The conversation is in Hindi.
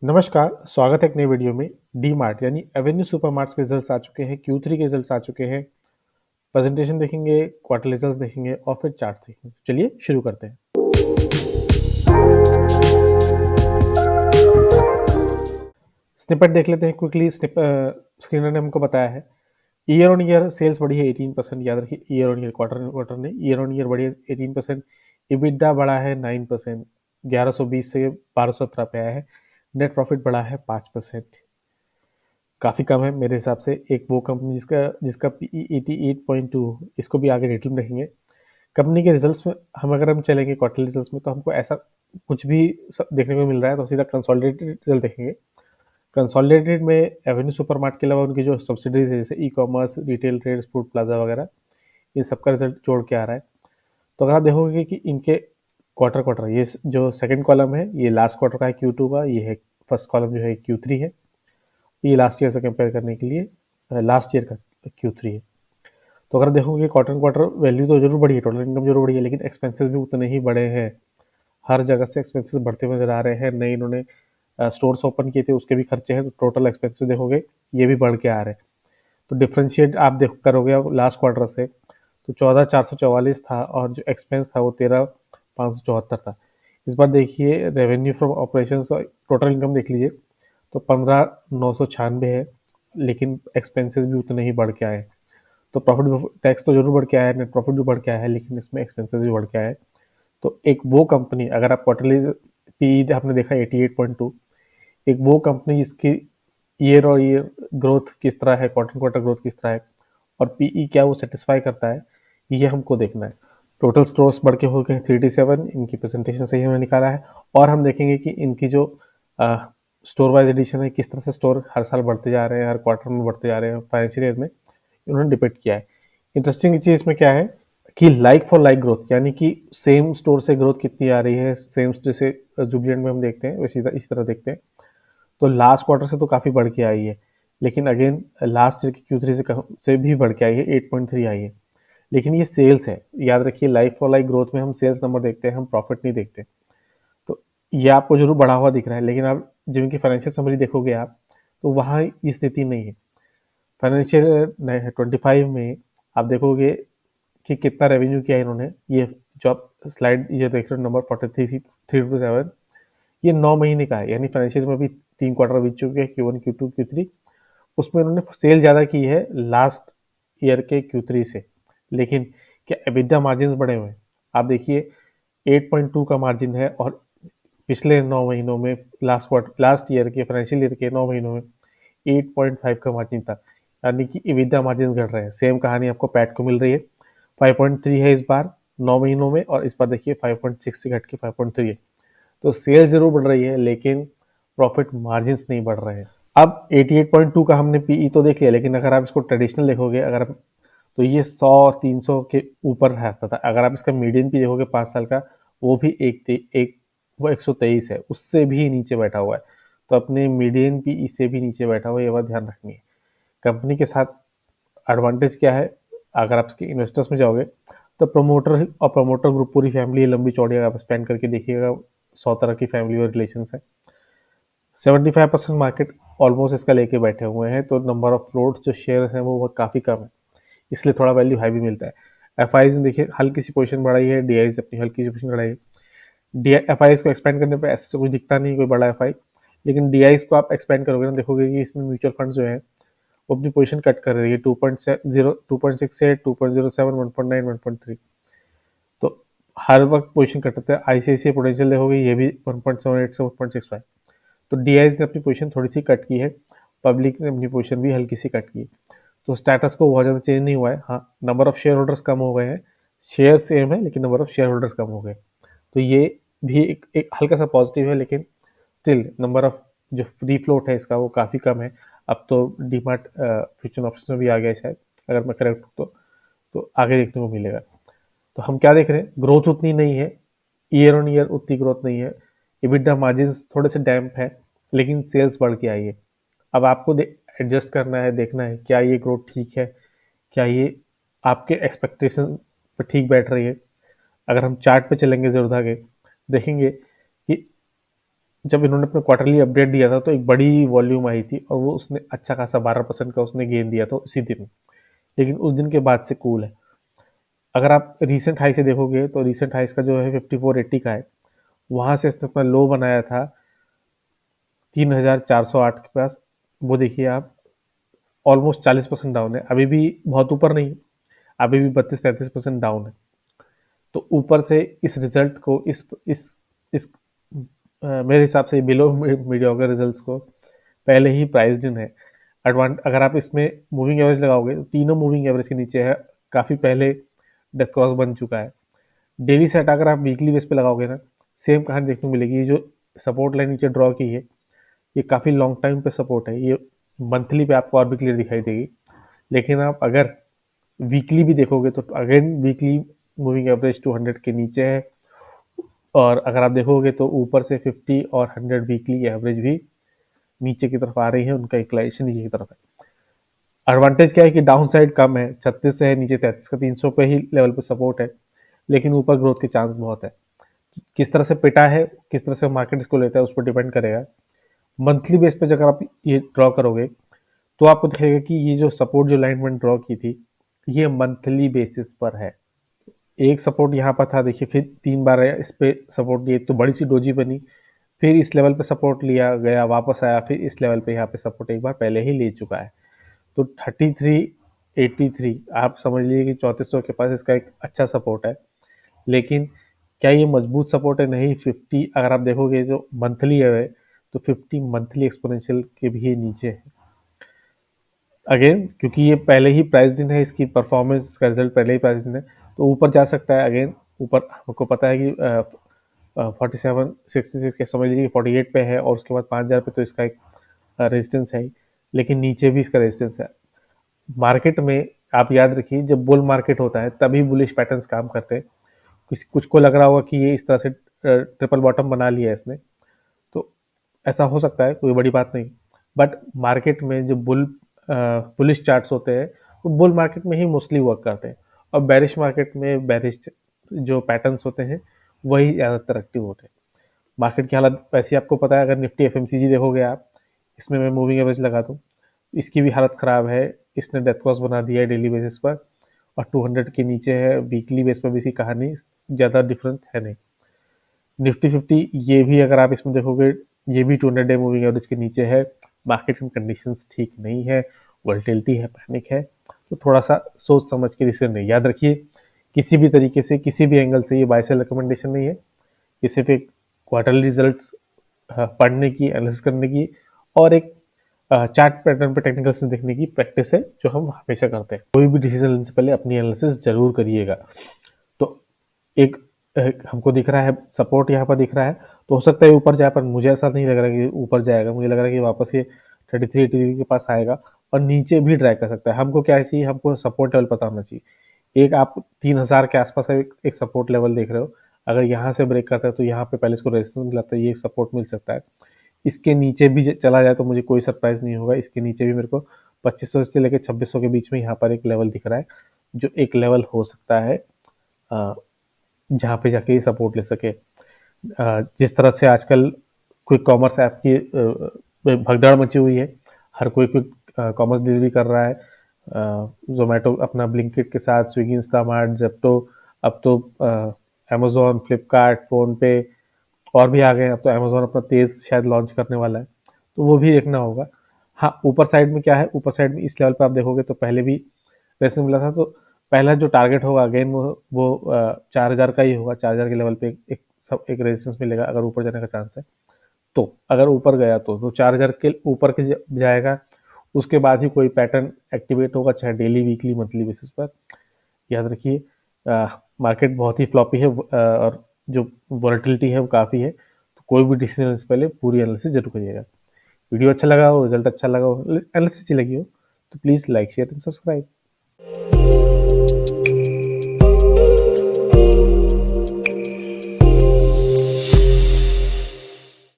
नमस्कार, स्वागत है एक नई वीडियो में। डी मार्ट यानी एवेन्यू सुपरमार्ट्स के रिजल्ट्स आ चुके हैं, Q3 के रिजल्ट्स आ चुके हैं। प्रेजेंटेशन देखेंगे, क्वार्टर रिजल्ट्स देखेंगे और फिर चार्ट देखेंगे। चलिए शुरू करते हैं। स्निपेट देख लेते हैं क्विकली। स्क्रीनर ने हमको बताया है ईयर ऑन ईयर सेल्स बढ़ी है 18%। याद रखिए, ईयर ऑन ईयर, क्वार्टर ने ईयर ऑन ईयर बढ़ी है 18%। इबिडा बढ़ा है 9%, 1120 से 1217 पे आया है। नेट प्रॉफिट बढ़ा है 5%। काफ़ी कम है मेरे हिसाब से। एक वो कंपनी जिसका जिसका पी 88.2, इसको भी आगे डिटेल में देखेंगे। कंपनी के रिजल्ट्स में हम चलेंगे क्वार्टरली रिजल्ट्स में, तो हमको ऐसा कुछ भी देखने को मिल रहा है, तो सीधा कंसोलिडेटेड रिजल्ट देखेंगे। कंसोलिडेटेड में एवेन्यू सुपरमार्ट के अलावा उनकी जो सब्सिडीज है, जैसे e commerce, retail trades, food plaza वगैरह, इन सबका रिजल्ट जोड़ के आ रहा है। तो अगर आप देखोगे कि इनके क्वार्टर, ये जो सेकंड कॉलम है ये लास्ट क्वार्टर का है, Q2 का। ये है फर्स्ट कॉलम जो है Q3 है। ये लास्ट ईयर से कंपेयर करने के लिए लास्ट ईयर का Q3 है। तो अगर देखोगे क्वार्टर वैल्यू तो जरूर बढ़ी है, टोटल इनकम जरूर बढ़ी है, लेकिन एक्सपेंसेस भी उतने ही बढ़े हैं। हर जगह से एक्सपेंसेस बढ़ते हुए नजर आ रहे हैं। नए इन्होंने स्टोर्स ओपन किए थे, उसके भी खर्चे हैं, तो टोटल एक्सपेंसेस देखोगे ये भी बढ़ के आ रहे हैं। तो डिफ्रेंशिएट आप देख करोगे अब लास्ट क्वार्टर से, तो 14,444 था और जो एक्सपेंस था वो 13,574 था। इस बार देखिए revenue from operation, total income देख लीजिए, तो 15,996 है, लेकिन एक्सपेंसेस भी उतने ही बढ़ के आए। तो प्रॉफिट टैक्स तो जरूर बढ़ के आया है, नेट प्रॉफिट भी बढ़ के आया है, लेकिन इसमें एक्सपेंसेस भी बढ़ के आए हैं। तो एक वो कंपनी, अगर आप क्वार्टरली पी आपने देखा 88.2, एक वो कंपनी जिसकी ईयर और ईयर ग्रोथ किस तरह है, क्वार्टर ग्रोथ किस तरह है, और पीई क्या वो सेटिस्फाई करता है, ये हमको देखना है। टोटल स्टोर्स बढ़ के हो गए 37, इनकी प्रेजेंटेशन सही हमने निकाला है। और हम देखेंगे कि इनकी जो स्टोर वाइज एडिशन है, किस तरह से स्टोर हर साल बढ़ते जा रहे हैं, हर क्वार्टर में बढ़ते जा रहे हैं, फाइनेंशियल ईयर में इन्होंने डिपेक्ट किया है। इंटरेस्टिंग चीज इसमें क्या है कि लाइक फॉर लाइक ग्रोथ, यानी कि सेम स्टोर से ग्रोथ कितनी आ रही है, सेम जैसे जुबलियंट में हम देखते हैं वैसे इसी तरह देखते हैं। तो लास्ट क्वार्टर से तो काफी बढ़ के आई है, लेकिन अगेन लास्ट ईयर की Q3 से भी बढ़ के आई है, 8.3 आई है। लेकिन ये सेल्स है, याद रखिए, लाइक फॉर लाइक ग्रोथ में हम सेल्स नंबर देखते हैं, हम प्रॉफिट नहीं देखते। तो ये आपको जरूर बढ़ा हुआ दिख रहा है, लेकिन आप जब इनकी फाइनेंशियल समरी देखोगे आप, तो वहाँ ये स्थिति नहीं है। फाइनेंशियल 25 में आप देखोगे कि कितना रेवेन्यू किया है इन्होंने। ये जो आप स्लाइड ये देख रहे हो नंबर 43 to 7, ये 9 महीने का है, यानी फाइनेंशियल में भी 3 क्वार्टर बीत चुके हैं, Q1, Q2, Q3। उसमें उन्होंने सेल ज़्यादा की है लास्ट ईयर के Q3 से, लेकिन क्या EBITDA मार्जिन बढ़े हुए हैं? आप देखिए 8.2 का मार्जिन है, और पिछले 9 महीनों में लास्ट ईयर के फाइनेंशियल ईयर के 9 महीनों में 8.5 का मार्जिन था, यानी कि EBITDA मार्जिन घट रहे हैं। सेम कहानी आपको पैट को मिल रही है, 5.3 है इस बार 9 महीनों में, और इस बार देखिए 5.6 से घट के 5.3 है। तो सेल्स जरूर बढ़ रही है, लेकिन प्रॉफिट मार्जिन नहीं बढ़ रहे हैं। अब 88.2 का हमने पीई तो देख लिया, लेकिन अगर आप इसको ट्रेडिशनल देखोगे, अगर आप, तो ये 100-300 के ऊपर रहता था। अगर आप इसका मीडियन भी देखोगे 5 साल का, वो भी वो 123 है, उससे भी नीचे बैठा हुआ है। तो अपने मीडियन पीई से भी नीचे बैठा हुआ है, ये बात ध्यान रखनी है। कंपनी के साथ एडवांटेज क्या है, अगर आप इसके इन्वेस्टर्स में जाओगे, तो प्रमोटर ग्रुप पूरी फैमिली लंबी चौड़ी, अगर आप स्पेंड करके देखिएगा, 100 तरह की फैमिली और रिलेशन है। 75% मार्केट ऑलमोस्ट इसका लेके बैठे हुए हैं, तो नंबर ऑफ फ्लोट्स जो शेयर हैं वो बहुत काफ़ी कम है, इसलिए थोड़ा वैल्यू हाई भी मिलता है। एफ आई ने देखिए हल्की सी पोजीशन बढ़ाई है, डी आई अपनी हल्की सी पोजीशन बढ़ाई है। डी एफ आई को एक्सपेंड करने पे ऐसे कुछ दिखता नहीं कोई बड़ा एफ आई, लेकिन डी आई को आप एक्सपेंड करोगे ना, देखोगे कि इसमें म्यूचुअल फंड जो है वो अपनी पोजीशन कट कर रही है, 2.68, 2.7, 1.9, 1.3। तो हर वक्त पोजीशन कटता है। आईसीआईसीआई पोटेंशियल देखोगे, ये भी 1.78 से 1.65। तो डी ने अपनी पोजीशन थोड़ी सी कट की है, पब्लिक ने अपनी पोजीशन भी हल्की सी कट की है। तो स्टेटस को बहुत ज़्यादा चेंज नहीं हुआ है। हाँ, नंबर ऑफ शेयर होल्डर्स कम हो गए हैं, शेयर सेम है, लेकिन नंबर ऑफ शेयर होल्डर्स कम हो गए। तो ये भी एक हल्का सा पॉजिटिव है, लेकिन स्टिल नंबर ऑफ जो फ्री फ्लोट है इसका वो काफ़ी कम है। अब तो डीमार्ट फ्यूचर ऑप्शन में भी आ गया है शायद, अगर मैं करेक्ट हूँ तो आगे देखने को मिलेगा। तो हम क्या देख रहे हैं, ग्रोथ उतनी नहीं है, ईयर ऑन ईयर उतनी ग्रोथ नहीं है। EBITDA मार्जिन थोड़े से डैम्प है, लेकिन सेल्स बढ़ के आई है। अब आपको एडजस्ट करना है, देखना है क्या ये ग्रोथ ठीक है, क्या ये आपके एक्सपेक्टेशन पर ठीक बैठ रही है। अगर हम चार्ट पे चलेंगे जरूर आगे, देखेंगे कि जब इन्होंने अपने क्वार्टरली अपडेट दिया था तो एक बड़ी वॉल्यूम आई थी और वो उसने अच्छा खासा 12% का उसने गेन दिया था उसी दिन, लेकिन उस दिन के बाद से कूल है। अगर आप रीसेंट हाई से देखोगे तो रीसेंट हाई का जो है 5480 का है, वहां से इसने अपना लो बनाया था 3408 के पास। वो देखिए आप, ऑलमोस्ट 40% डाउन है, अभी भी बहुत ऊपर नहीं, अभी भी 32-33% डाउन है। तो ऊपर से इस रिजल्ट को इस मेरे हिसाब से बिलो मीडियोकर रिजल्ट्स को पहले ही प्राइस्ड इन है। अगर आप इसमें मूविंग एवरेज लगाओगे तो तीनों मूविंग एवरेज के नीचे है, काफ़ी पहले डेथ क्रॉस बन चुका है। डेली सेट अगर आप वीकली बेस पे लगाओगे ना, सेम कहानी देखने को मिलेगी। ये जो सपोर्ट लाइन नीचे ड्रॉ की है, ये काफ़ी लॉन्ग टाइम पे सपोर्ट है, ये मंथली पे आपको और भी क्लियर दिखाई देगी। लेकिन आप अगर वीकली भी देखोगे तो अगेन वीकली मूविंग एवरेज 200 के नीचे है, और अगर आप देखोगे तो ऊपर से 50 और 100 वीकली एवरेज भी नीचे की तरफ आ रही है, उनका इंक्लाइनेशन नीचे की तरफ है। एडवांटेज क्या है कि डाउन साइड कम है, 36 से है नीचे 33 का, 300 पे ही लेवल पे सपोर्ट है, लेकिन ऊपर ग्रोथ के चांस बहुत है। किस तरह से पिटा है, किस तरह से मार्केट इसको लेता है, उस पर डिपेंड करेगा। मंथली बेस पे अगर आप ये ड्रॉ करोगे तो आपको दिखेगा कि ये जो सपोर्ट जो लाइन मैंने ड्रॉ की थी, ये मंथली बेसिस पर है। एक सपोर्ट यहाँ पर था देखिए, फिर 3 बार इस पे सपोर्ट लिए तो बड़ी सी डोजी बनी, फिर इस लेवल पे सपोर्ट लिया गया, वापस आया, फिर इस लेवल पे यहाँ पे सपोर्ट एक बार पहले ही ले चुका है। तो 3383 आप समझ लीजिए कि 3400 के पास इसका एक अच्छा सपोर्ट है। लेकिन क्या ये मजबूत सपोर्ट है? नहीं। 50 अगर आप देखोगे जो मंथली है तो 50 मंथली एक्सपोनेंशियल के भी नीचे है। अगेन क्योंकि ये पहले ही प्राइस्ड इन है, इसकी परफॉर्मेंस का रिजल्ट पहले ही प्राइस्ड इन है, तो ऊपर जा सकता है। अगेन ऊपर हमको पता है कि 4766 के समझ लीजिए 48 पे है, और उसके बाद 5000 पे तो इसका एक रेजिस्टेंस है ही, लेकिन नीचे भी इसका रेजिस्टेंस है। मार्केट में आप याद रखिए, जब बुल मार्केट होता है तभी बुलिश पैटर्न्स काम करते हैं। कुछ को लग रहा होगा कि ये इस तरह से ट्रिपल बॉटम बना लिया है इसने, तो ऐसा हो सकता है, कोई बड़ी बात नहीं। बट मार्केट में जो बुलिश चार्ट्स होते हैं वो बुल मार्केट में ही मोस्टली वर्क करते हैं, और बैरिश मार्केट में बैरिश जो पैटर्न्स होते हैं वही ज़्यादातर एक्टिव होते हैं। मार्केट की हालत वैसे आपको पता है, अगर निफ्टी एफएमसीजी देखोगे आप, इसमें मैं मूविंग एवरेज लगा दूँ, इसकी भी हालत ख़राब है। इसने डेथ क्रॉस बना दिया है डेली बेसिस पर, और 200 के नीचे है। वीकली बेस पर भी इसकी कहानी ज़्यादा डिफरेंट है नहीं। निफ्टी 50 ये भी अगर आप इसमें देखोगे, ये भी 200 डे मूविंग एवरेज के नीचे है। मार्केट की कंडीशंस ठीक नहीं है, वोलेटिलिटी है, पैनिक है, तो थोड़ा सा सोच समझ के डिसीजन नहीं। याद रखिए, किसी भी तरीके से किसी भी एंगल से ये बाय सेल रिकमेंडेशन नहीं है। ये सिर्फ एक क्वार्टरली रिजल्ट्स पढ़ने की, एनालिसिस करने की, और एक चार्ट पैटर्न पे टेक्निकल से देखने की प्रैक्टिस है, जो हम हमेशा करते हैं। कोई भी डिसीजन लेने से पहले अपनी एनालिसिस जरूर करिएगा। तो एक हमको दिख रहा है सपोर्ट, यहाँ पर दिख रहा है, तो हो सकता है ऊपर जाए, पर मुझे ऐसा नहीं लग रहा कि ऊपर जाएगा। मुझे लग रहा है कि वापस ये 33-83 के पास आएगा, और नीचे भी ड्रैग कर सकता है। हमको क्या चाहिए? हमको सपोर्ट लेवल पता होना चाहिए। एक आप 3000 के आसपास एक सपोर्ट लेवल देख रहे हो, अगर यहाँ से ब्रेक करता है तो यहाँ पे पहले इसको रेजिस्टेंस मिला था, ये सपोर्ट मिल सकता है। इसके नीचे भी चला जाए तो मुझे कोई सरप्राइज नहीं होगा। इसके नीचे भी मेरे को 2500 से लेकर 2600 के बीच में यहाँ पर एक लेवल दिख रहा है, जो एक लेवल हो सकता है जहाँ पे जाके सपोर्ट ले सके। जिस तरह से आजकल क्विक कॉमर्स ऐप की भगदड़ मची हुई है, हर कोई क्विक कॉमर्स डिलीवरी कर रहा है। जोमेटो अपना ब्लिंकिट के साथ, स्विगी, इंस्टामार्ट, जेप्टो, अब तो अमेजोन, फ्लिपकार्ट, फोन पे और भी आ गए। अब तो अमेजोन अपना तेज शायद लॉन्च करने वाला है, तो वो भी देखना होगा। हाँ, ऊपर साइड में क्या है? ऊपर साइड में इस लेवल पर आप देखोगे तो पहले भी रेसिंग मिला था, तो पहला जो टारगेट होगा अगेन वो 4000 का ही होगा। 4000 के लेवल पे एक रेजिस्टेंस मिलेगा अगर ऊपर जाने का चांस है। तो अगर ऊपर गया तो 4000 के ऊपर के जाएगा, उसके बाद ही कोई पैटर्न एक्टिवेट होगा, चाहे डेली, वीकली, मंथली बेसिस पर। याद रखिए, मार्केट बहुत ही फ्लॉपी है, और जो वॉलेटिलिटी है वो काफ़ी है, तो कोई भी डिसीजन से पहले पूरी एनालिसिस जरूर करिएगा। वीडियो अच्छा लगा हो, रिजल्ट अच्छा लगा हो, एनालिसिस अच्छी लगी हो, तो please like, share and subscribe.